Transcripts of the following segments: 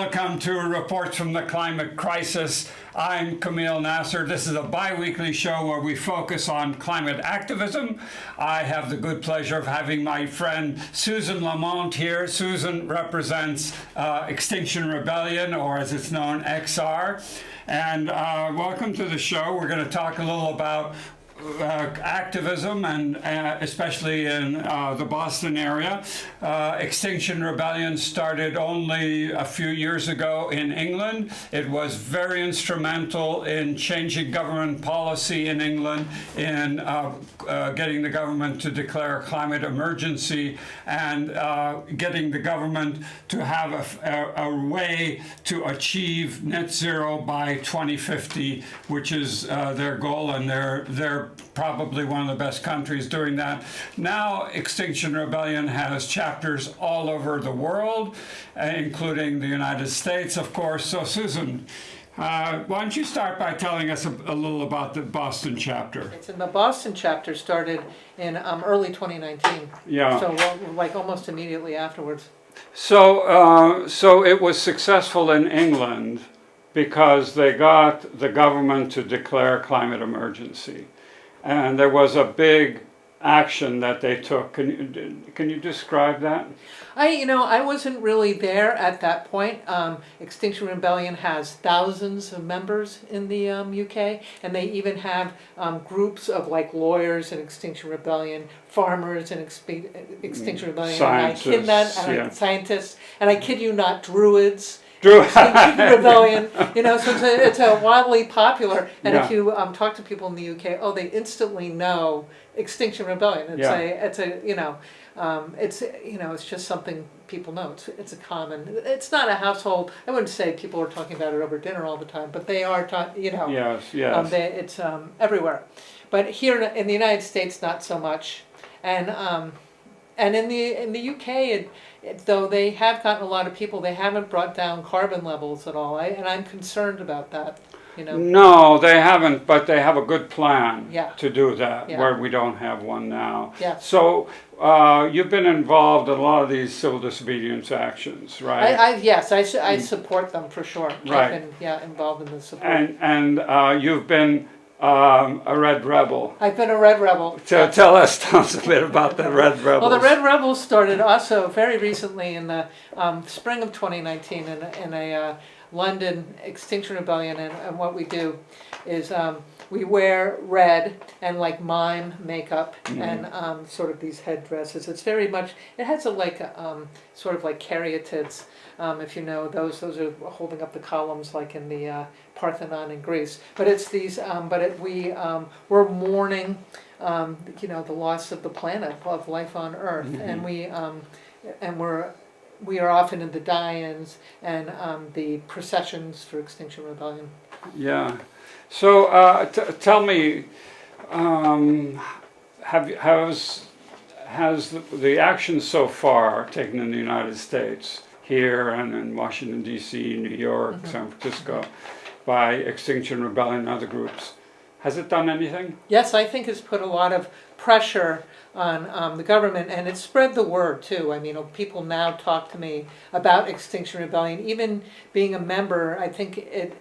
Welcome to Reports from the Climate Crisis. I'm Kameel Nasr. This is a bi-weekly show where we focus on climate activism. I have the good pleasure of having my friend Susan Lamont here. Susan represents Extinction Rebellion, or as it's known, XR. And welcome to the show. We're going to talk a little about activism, and especially in the Boston area. Extinction Rebellion started only a few years ago in England. It was very instrumental in changing government policy in England, in getting the government to declare a climate emergency, and getting the government to have a way to achieve net zero by 2050, which is their goal, and they're probably one of the best countries doing that. Now, Extinction Rebellion has chapters all over the world, including the United States, of course. So, Susan, why don't you start by telling us a little about the Boston chapter? It's in the Boston chapter started in early 2019. Yeah. So, like almost immediately afterwards. So it was successful in England because they got the government to declare a climate emergency. And there was a big action that they took. Can you describe that? I wasn't really there at that point. Extinction Rebellion has thousands of members in the UK, and they even have groups of like lawyers in Extinction Rebellion, farmers in Extinction Rebellion, scientists, and I kid you not, druids. Extinction Rebellion, so it's a wildly popular, and if you talk to people in the UK, they instantly know Extinction Rebellion. It's just something people know. It's a common. It's not a household. I wouldn't say people are talking about it over dinner all the time, but they are. Yes. It's everywhere, but here in the United States, not so much, and in the UK, though they have gotten a lot of people, they haven't brought down carbon levels at all, and I'm concerned about that. No, they haven't, but they have a good plan to do that, where we don't have one now. Yeah. So you've been involved in a lot of these civil disobedience actions, right? I support them for sure. Right. I've been involved in the support. And you've been a Red Rebel. I've been a Red Rebel. Tell us a bit about the Red Rebels. Well, the Red Rebels started also very recently in the spring of 2019 in a London Extinction Rebellion, and what we do is we wear red and like mime makeup and sort of these headdresses. It's very much, it has sort of like caryatids, if you know those are holding up the columns like in the Parthenon in Greece. But it's these, we're mourning, the loss of the planet, of life on Earth, and we are often in the die-ins and the processions for Extinction Rebellion. Yeah. So tell me, has the action so far taken in the United States, here and in Washington, D.C., New York, San Francisco, by Extinction Rebellion and other groups, has it done anything? Yes, I think it's put a lot of pressure on the government, and it's spread the word too. I mean, people now talk to me about Extinction Rebellion. Even being a member, I think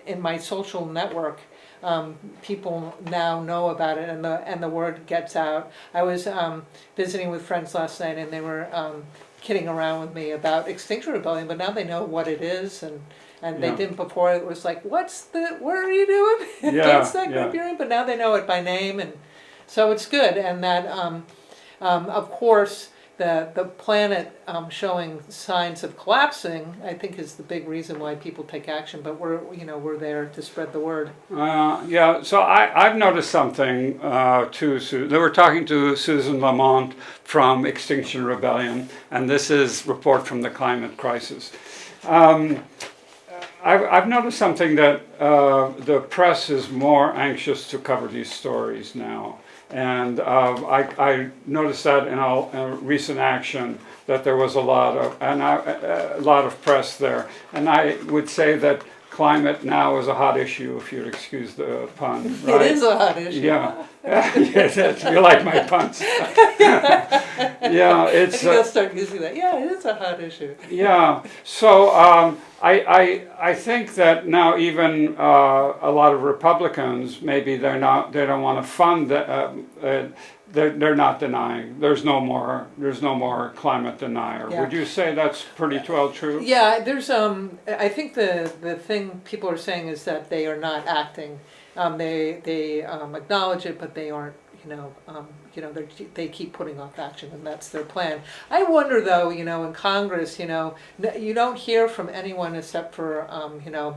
in my social network, people now know about it, and the word gets out. I was visiting with friends last night, and they were kidding around with me about Extinction Rebellion, but now they know what it is, and they didn't before. It was like, what are you doing against that group you're in? But now they know it by name, and so it's good. And that, of course, the planet showing signs of collapsing, I think, is the big reason why people take action. But we're there to spread the word. So I've noticed something too. They were talking to Susan Lamont from Extinction Rebellion, and this is Report from the Climate Crisis. I've noticed something, that the press is more anxious to cover these stories now. And I noticed that in a recent action, that there was a lot of press there. And I would say that climate now is a hot issue, if you'd excuse the pun, right? It is a hot issue. Yeah. Yes, you like my puns. Yeah, I it's. think I'll start using that. Yeah, it is a hot issue. Yeah. So I think that now even a lot of Republicans, maybe they don't want to fund they're not denying. There's no more climate denier. Yeah. Would you say that's pretty well true? Yeah, there's I think the thing people are saying is that they are not acting. They acknowledge it, but they aren't. They keep putting off action, and that's their plan. I wonder, though, in Congress, you don't hear from anyone except for,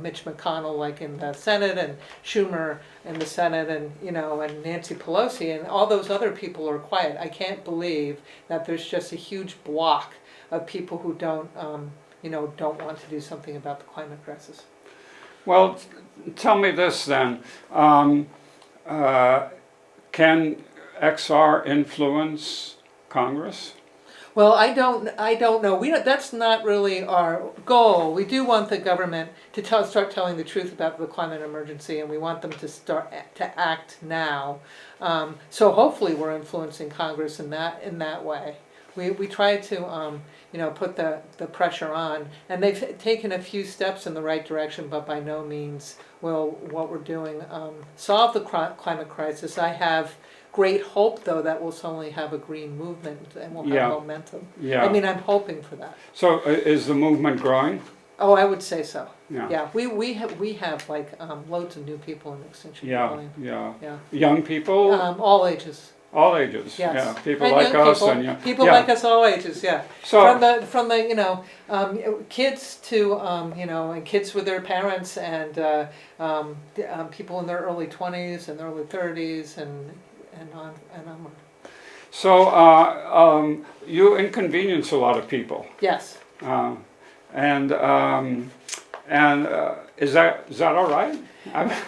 Mitch McConnell, like in the Senate, and Schumer in the Senate, and and Nancy Pelosi, and all those other people are quiet. I can't believe that there's just a huge block of people who don't want to do something about the climate crisis. Well, tell me this then. Can XR influence Congress? Well, I don't know. That's not really our goal. We do want the government to start telling the truth about the climate emergency, and we want them to start to act now. So hopefully, we're influencing Congress in that way. We try to put the pressure on, and they've taken a few steps in the right direction, but by no means will what we're doing solve the climate crisis. I have great hope, though, that we'll suddenly have a green movement and we'll have momentum. Yeah. I mean, I'm hoping for that. So is the movement growing? Oh, I would say so. Yeah. Yeah. We have like loads of new people in Extinction Rebellion. Yeah. Young people? All ages. All ages. Yes. Yeah. People and like us people, and young. people like us, all ages. Yeah. So from the kids to and kids with their parents, and people in their early 20s and early 30s and onward. So you inconvenience a lot of people. Yes. And is that all right?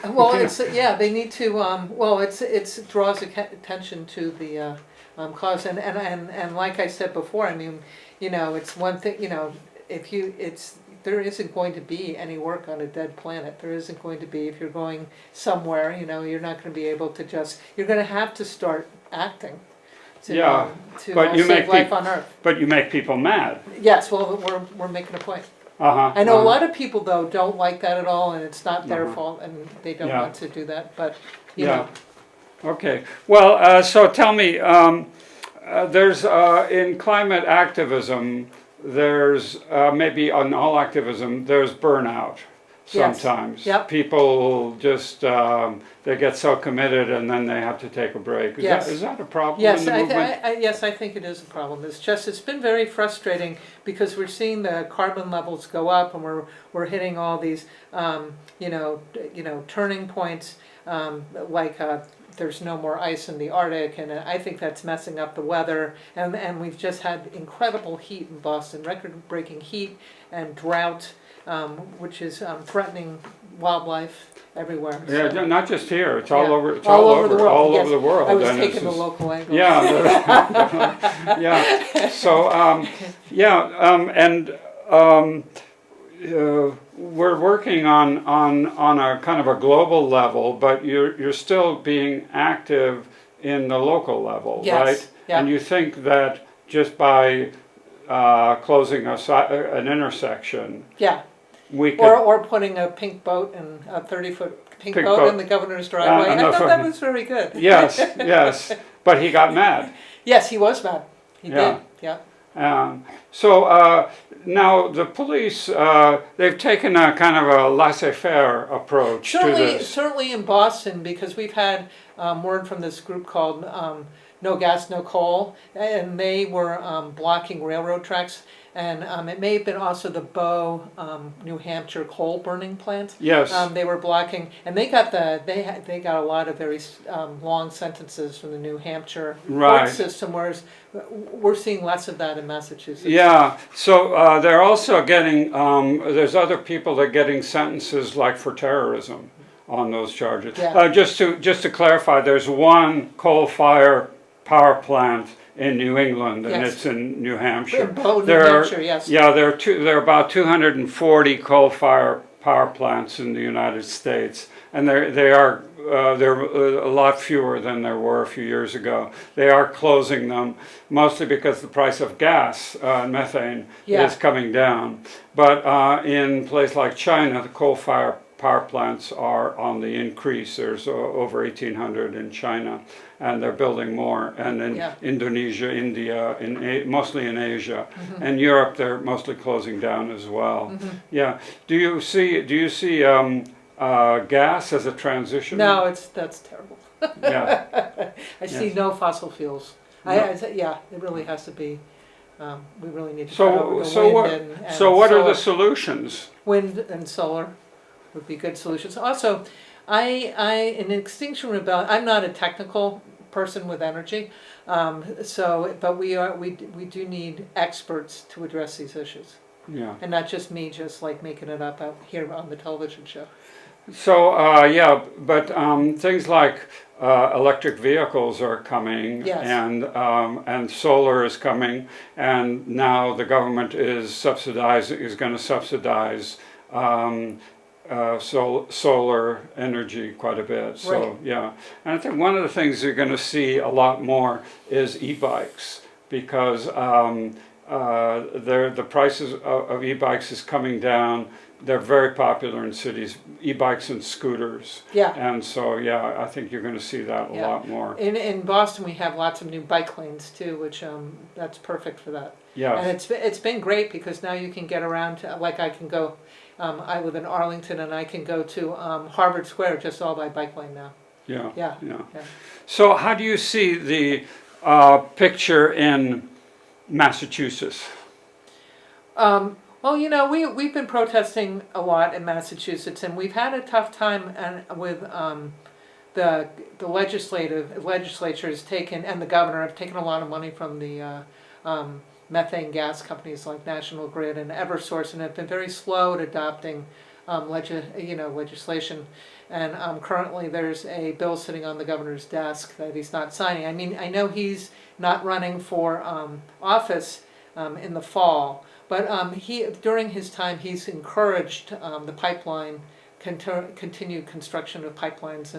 Well, they need to. It draws attention to the cause, and like I said before, I mean, it's one thing. There isn't going to be any work on a dead planet. There isn't going to be, if you're going somewhere, you're not going to be able to you're going to have to start acting to save life on Earth. But you make people mad. Yes, well, we're making a point. I know a lot of people, though, don't like that at all, and it's not their fault, and they don't want to do that, but, you know. Okay. Well, so tell me, there's, in climate activism, there's, maybe on all activism, there's burnout sometimes. Yep. People just, they get so committed and then they have to take a break. Is that a problem in the movement? Yes, I think it is a problem. It's been very frustrating because we're seeing the carbon levels go up, and we're hitting all these, turning points, there's no more ice in the Arctic, and I think that's messing up the weather. And we've just had incredible heat in Boston, record-breaking heat and drought, which is threatening wildlife everywhere. Yeah, so. Not just here. It's all over. It's all over the world. All over the world. I was taking the local angle. Yeah. Yeah. So we're working on a kind of a global level, but you're still being active in the local level, right? Yeah. And you think that just by closing an intersection, we could, or putting a pink boat and a 30-foot pink boat in the governor's driveway. I thought that was very good. Yes. But he got mad. Yes, he was mad. He did. Yeah. So now the police, they've taken a kind of a laissez-faire approach to this. Certainly in Boston, because we've had word from this group called No Gas, No Coal, and they were blocking railroad tracks. And it may have been also the Bow, New Hampshire coal burning plant. Yes. They were blocking, and they got they got a lot of very long sentences from the New Hampshire court system, whereas we're seeing less of that in Massachusetts. Yeah. So they're also getting there's other people that are getting sentences like for terrorism on those charges. Yeah. Just to clarify, there's one coal-fired power plant in New England, and it's in New Hampshire. New Hampshire, yes. Yeah, there are about 240 coal-fired power plants in the United States, and they're a lot fewer than there were a few years ago. They are closing them, mostly because the price of gas, methane, is coming down. But in places like China, the coal-fired power plants are on the increase. There's over 1,800 in China, and they're building more. And in Indonesia, India, mostly in Asia, and Europe, they're mostly closing down as well. Yeah. Do you see gas as a transition? No, that's terrible. Yeah. I see no fossil fuels. No. It really has to be. We really need to cut over the wind and so what solar. are the solutions? Wind and solar would be good solutions. Also, in Extinction Rebellion, I'm not a technical person with energy, but we do need experts to address these issues. Yeah. And not just me, just like making it up out here on the television show. So but things like electric vehicles are coming, Yes. and solar is coming, and now the government is going to subsidize solar energy quite a bit. So Right. yeah, and I think one of the things you're going to see a lot more is e-bikes, because the prices of e-bikes is coming down. They're very popular in cities, e-bikes and scooters. Yeah. And so, I think you're going to see that a lot more. In Boston, we have lots of new bike lanes too, which that's perfect for that. Yeah. And it's been great because now you can get around to, like I can go, I live in Arlington and I can go to Harvard Square just all by bike lane now. Yeah. Yeah. So how do you see the picture in Massachusetts? Well, we've been protesting a lot in Massachusetts, and we've had a tough time with the legislature has taken, and the governor have taken a lot of money from the methane gas companies like National Grid and Eversource, and have been very slow at adopting legislation. And currently there's a bill sitting on the governor's desk that he's not signing. I mean, I know he's not running for office in the fall, but during his time he's encouraged the pipeline continued construction of pipelines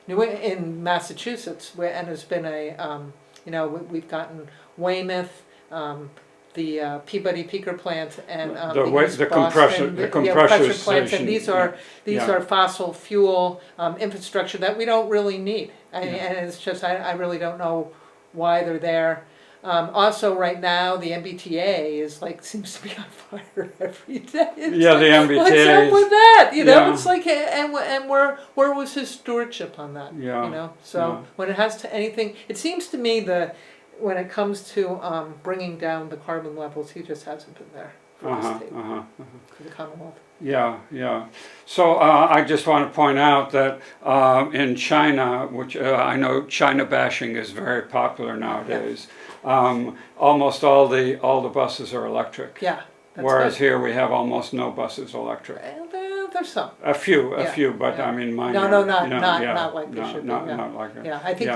in Massachusetts, and has been we've gotten Weymouth, the Peabody Peaker plant, and the compressor plants, station. and these are fossil fuel infrastructure that we don't really need, and it's just I really don't know why they're there. Also, right now the MBTA seems to be on fire every day. The MBTA. What's up with that? It's like, and where was his stewardship on that? When it has to anything, it seems to me when it comes to bringing down the carbon levels, he just hasn't been there for the state, for the Commonwealth. Yeah. So I just want to point out that in China, which I know China bashing is very popular nowadays, almost all the buses are electric. Yeah. Whereas here we have almost no buses electric. There's some. A few, but I mean minor. No, not like they should be. Not like it. Yeah, I think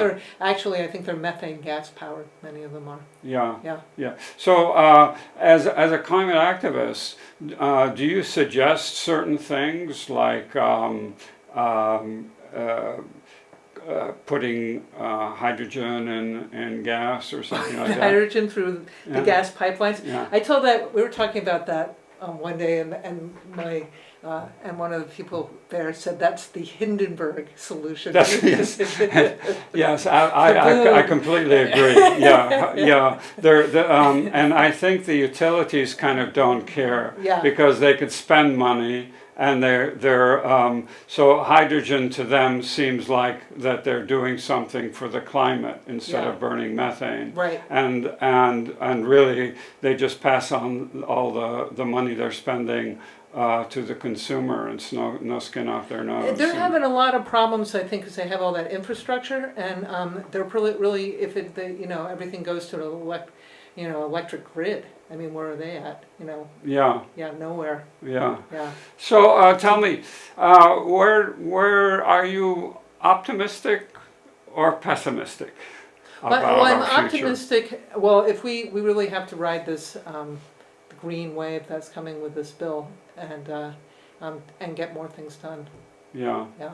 they're methane gas powered. Many of them are. Yeah. So, as a climate activist, do you suggest certain things like putting hydrogen in gas or something like that? Hydrogen through the gas pipelines. Yeah. I told that we were talking about that one day, and one of the people there said that's the Hindenburg solution. Yes, I completely agree. Yeah. And I think the utilities kind of don't care because they could spend money, and so hydrogen to them seems like that they're doing something for the climate instead of burning methane. Right. And really they just pass on all the money they're spending to the consumer, and no skin off their nose. They're having a lot of problems, I think, because they have all that infrastructure, and they're really if everything goes to an electric grid. I mean, where are they at? Yeah, nowhere. Yeah. So tell me, where are you optimistic or pessimistic about I'm our future? optimistic. Well, if we really have to ride this the green wave that's coming with this bill, and and get more things done. Yeah. Yeah.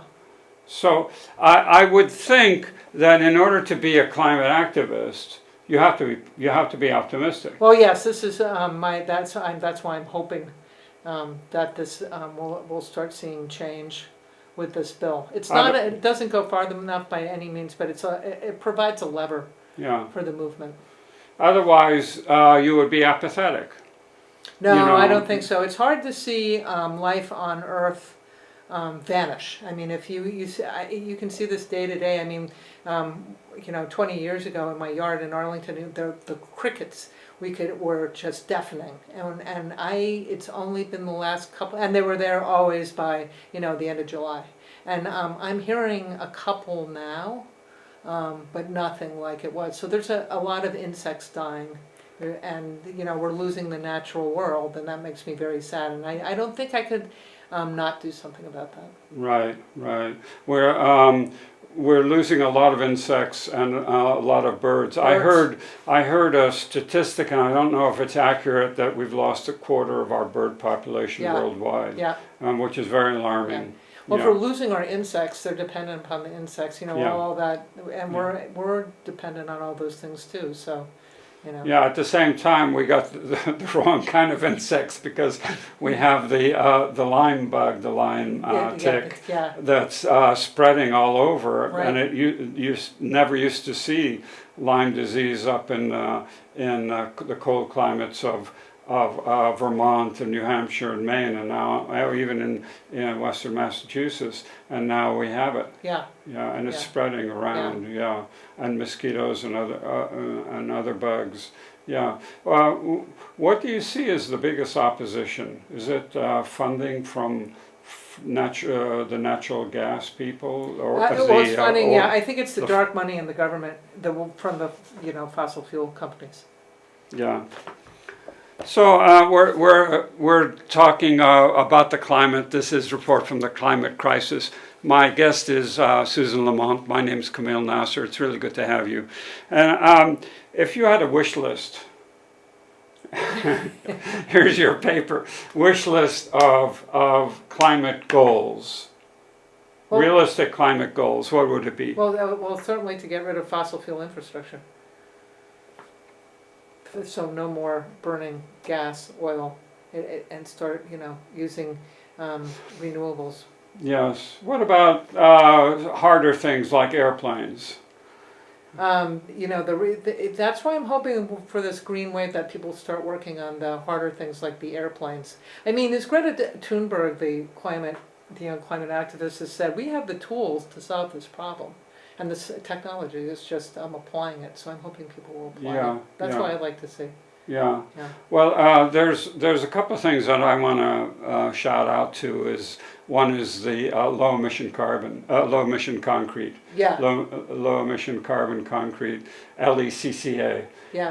So I would think that in order to be a climate activist, you have to be optimistic. Well, yes, this is that's why I'm hoping that this we'll start seeing change with this bill. It's not it doesn't go far enough by any means, but it provides a lever Yeah. for the movement. Otherwise, you would be apathetic. No, You know, I don't think so. It's hard to see life on Earth vanish. I mean, if you can see this day to day. I mean, 20 years ago in my yard in Arlington, the crickets were just deafening, and it's only been the last couple, and they were there always by the end of July, and I'm hearing a couple now, but nothing like it was. So there's a lot of insects dying. And we're losing the natural world, and that makes me very sad. And I don't think I could not do something about that. Right, right. We're losing a lot of insects and a lot of birds. I heard a statistic, and I don't know if it's accurate, that we've lost a quarter of our bird population worldwide. Yeah. Which is very alarming. Yeah. Well, if we're losing our insects, they're dependent upon the insects. All that, and we're dependent on all those things too. So. Yeah, at the same time, we got the wrong kind of insects because we have the Lyme bug, the Lyme tick, that's spreading all over, and you never used to see Lyme disease up in the cold climates of Vermont and New Hampshire and Maine, and now even in Western Massachusetts, and now we have it. Yeah. Yeah, and it's spreading around. Yeah, and mosquitoes and other bugs. Yeah. What do you see as the biggest opposition? Is it funding from the natural gas people, or it's funding? I think it's the dark money in the government, from the fossil fuel companies. Yeah. So we're talking about the climate. This is Report from the Climate Crisis. My guest is Susan Lamont. My name is Kameel Nasr. It's really good to have you. And if you had a wish list, here's your paper. Wish list of climate goals. Realistic climate goals. What would it be? Well, certainly to get rid of fossil fuel infrastructure. So no more burning gas, oil, and start, using renewables. Yes. What about harder things like airplanes? That's why I'm hoping for this green wave that people start working on the harder things like the airplanes. I mean, as Greta Thunberg, the climate activist, has said, we have the tools to solve this problem. And this technology is just, I'm applying it, so I'm hoping people will apply it. That's what I'd like to see. Yeah. Well, there's a couple of things that I want to shout out to. One is the low emission concrete. Yeah. Low emission carbon concrete, LECCA. Yeah.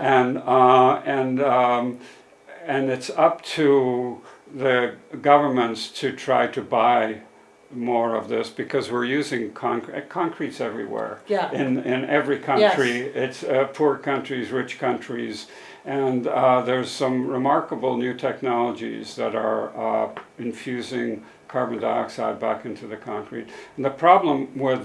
And it's up to the governments to try to buy more of this, because we're using concrete's everywhere. Yeah. In every country. Yes. It's poor countries, rich countries, and there's some remarkable new technologies that are infusing carbon dioxide back into the concrete. And the problem with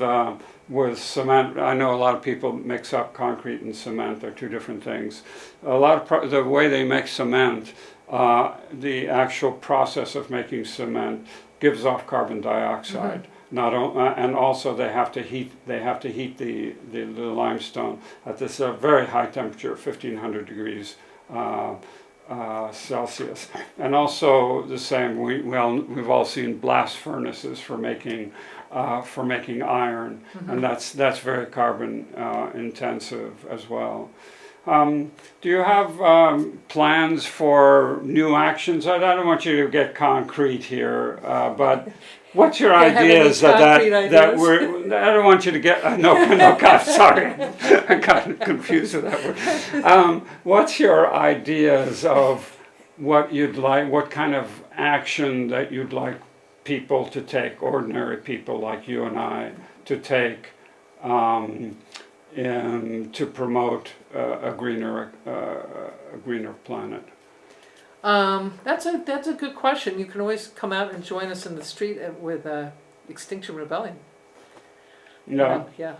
cement, I know a lot of people mix up concrete and cement. They're two different things. The way they make cement, the actual process of making cement gives off carbon dioxide. And also they have to heat the limestone at this very high temperature, 1500 degrees Celsius. And also the same, we've all seen blast furnaces for making iron, and that's very carbon intensive as well. Do you have plans for new actions? I don't want you to get concrete here, but what's your ideas that we're? I don't want you to get sorry, I got confused with that word. What's your ideas of what you'd like? What kind of action that you'd like people to take, ordinary people like you and I, to take? To promote a greener planet? That's a good question. You can always come out and join us in the street with Extinction Rebellion. Yeah. Yeah.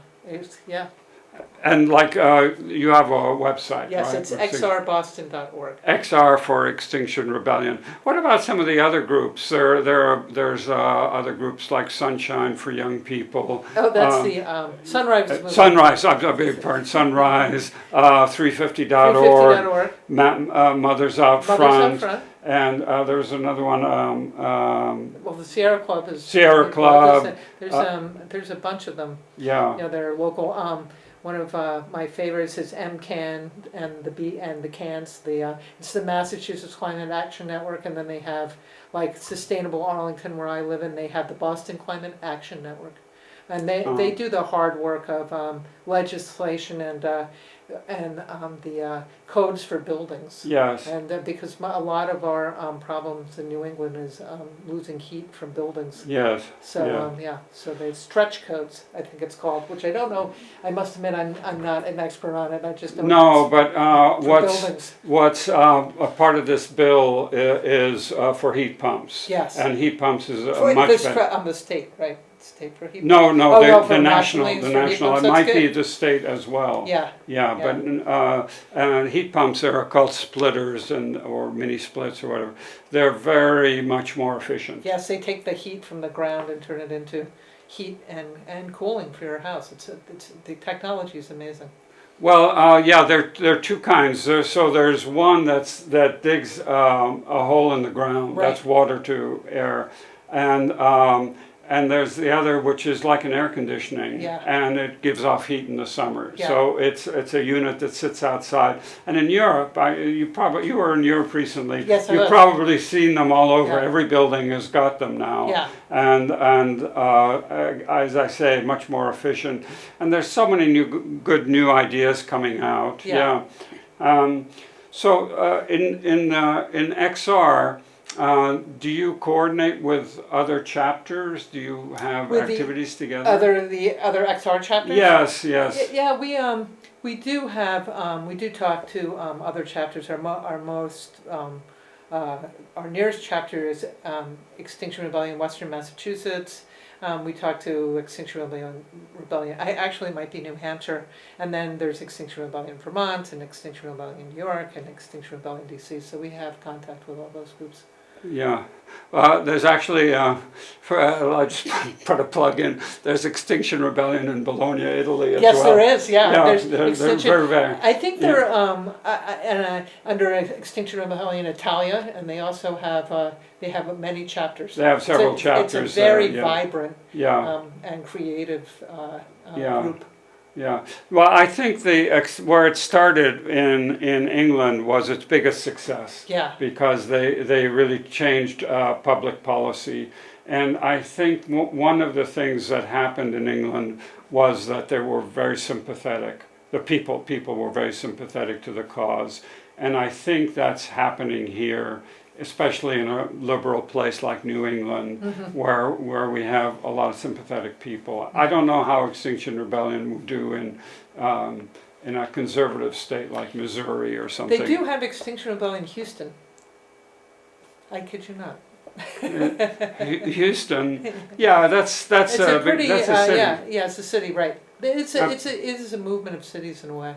And like you have a website, Yes, right? it's xrboston.org. XR for Extinction Rebellion. What about some of the other groups? There's other groups like Sunshine for Young People. Oh, that's the Sunrise movement. Sunrise, I beg your pardon, Sunrise, 350.org, 350.org. Mothers Out Front. Mothers Out Front. And there's another one. Well, the Sierra Club is Sierra Club. There's a bunch of them. Yeah. You know, they're local. One of my favorites is MCAN and the CANS. It's the Massachusetts Climate Action Network, and then they have like Sustainable Arlington, where I live, and they have the Boston Climate Action Network, and they do the hard work of legislation and the codes for buildings. Yes. And because a lot of our problems in New England is losing heat from buildings. Yes. So so the stretch codes, I think it's called, which I don't know. I must admit I'm not an expert on it. I just don't. No, but buildings. what's a part of this bill is for heat pumps. Yes. And heat pumps is For much this better. on the state, right? State for heat. No, for the national, for heat it pumps, that's might be good. the state as well. Yeah. Yeah, but heat pumps are called splitters or mini splits or whatever. They're very much more efficient. Yes, they take the heat from the ground and turn it into heat and cooling for your house. It's the technology is amazing. Well, there are two kinds. There's one that digs a hole in the ground. Right. That's water to air, and there's the other, which is like an air conditioning, and it gives off heat in the summer. Yeah. So it's a unit that sits outside. And in Europe, you were in Europe recently. Yes, I You've was. probably seen them all over. Yeah. Every building has got them now. Yeah. And as I say, much more efficient. And there's so many good new ideas coming out. Yeah. So in XR. Do you coordinate with other chapters? Do you have activities together? The other XR chapters? Yes. Yeah, we do have we do talk to other chapters. Our nearest chapter is Extinction Rebellion Western Massachusetts. We talk to Extinction Rebellion. I actually might be New Hampshire, and then there's Extinction Rebellion Vermont and Extinction Rebellion New York and Extinction Rebellion DC. So we have contact with all those groups. Yeah. There's actually, I'll just put a plug in, there's Extinction Rebellion in Bologna, Italy as well. Yes, there is, Yeah, there's they're very. I think they're under Extinction Rebellion Italia, and they also have, they have many chapters. They have several chapters. It's a very there, vibrant and creative group. Yeah, well, I think where it started in England was its biggest success. Yeah. Because they really changed public policy, and I think one of the things that happened in England was that they were very sympathetic. The people were very sympathetic to the cause, and I think that's happening here, especially in a liberal place like New England, where we have a lot of sympathetic people. I don't know how Extinction Rebellion will do in a conservative state like Missouri or something. They do have Extinction Rebellion Houston. I kid you not. Houston, yeah, that's a city. Yeah, it's a city, right? It is a movement of cities in a way.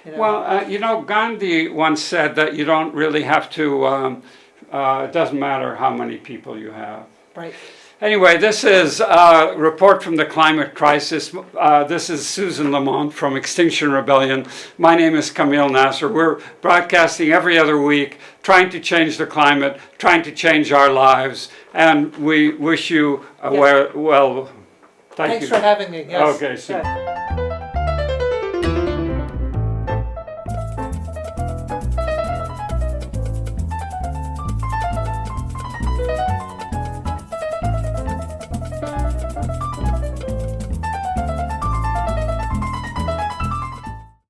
You know? Well, Gandhi once said that you don't really have to. It doesn't matter how many people you have. Right. Anyway, this is a report from the climate crisis. This is Susan Lamont from Extinction Rebellion. My name is Kameel Nasr. We're broadcasting every other week, trying to change the climate, trying to change our lives, and we wish you well. Thanks for having me. Yes. Okay. So.